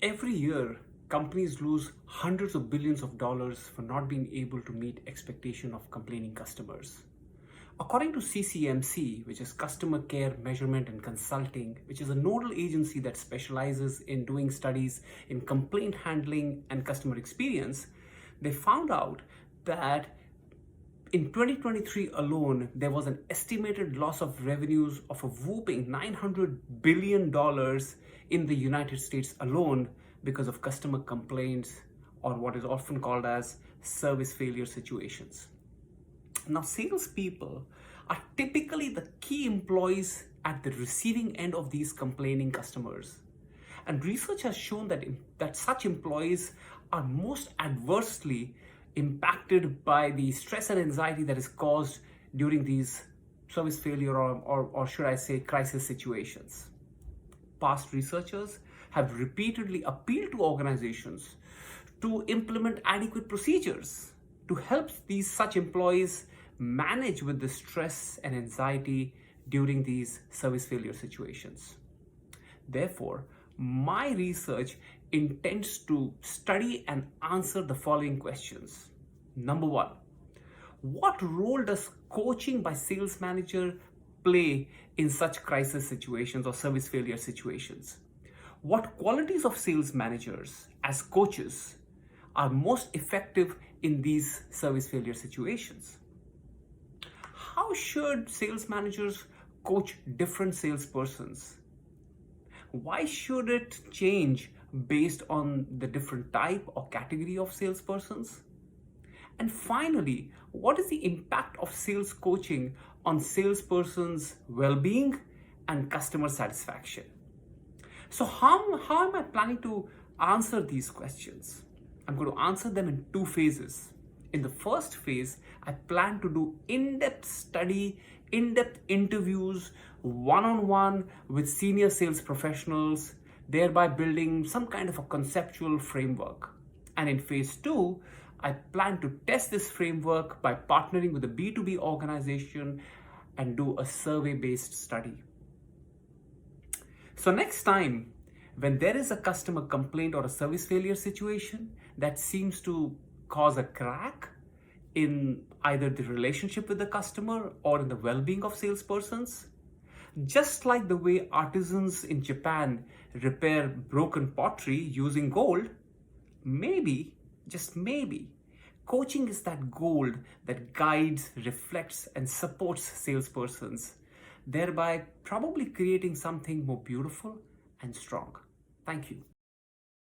Every year, companies lose hundreds of billions of dollars for not being able to meet expectation of complaining customers. According to CCMC, which is Customer Care Measurement and Consulting, which is a nodal agency that specializes in doing studies in complaint handling and customer experience, they found out that in 2023 alone, there was an estimated loss of revenues of a whooping $900 billion in the United States alone because of customer complaints, or what is often called as service failure situations. Now, salespeople are typically the key employees at the receiving end of these complaining customers. And research has shown that such employees are most adversely impacted by the stress and anxiety that is caused during these service failure or should I say crisis situations. Past researchers have repeatedly appealed to organizations to implement adequate procedures to help such employees manage with the stress and anxiety during these service failure situations. Therefore, my research intends to study and answer the following questions. Number one, what role does coaching by sales manager play in such crisis situations or service failure situations? What qualities of sales managers as coaches are most effective in these service failure situations? How should sales managers coach different salespersons? Why should it change based on the different type or category of salespersons? And finally, what is the impact of sales coaching on salespersons' well-being and customer satisfaction? So how am I planning to answer these questions? I'm going to answer them in two phases. In the first phase, I plan to do in-depth study, in-depth interviews, one-on-one with senior sales professionals, thereby building some kind of a conceptual framework. And in phase two, I plan to test this framework by partnering with a B2B organization and do a survey-based study. So next time, when there is a customer complaint or a service failure situation that seems to cause a crack in either the relationship with the customer or in the well-being of salespersons, just like the way artisans in Japan repair broken pottery using gold, maybe, just maybe, coaching is that gold that guides, reflects, and supports salespersons, thereby probably creating something more beautiful and strong. Thank you.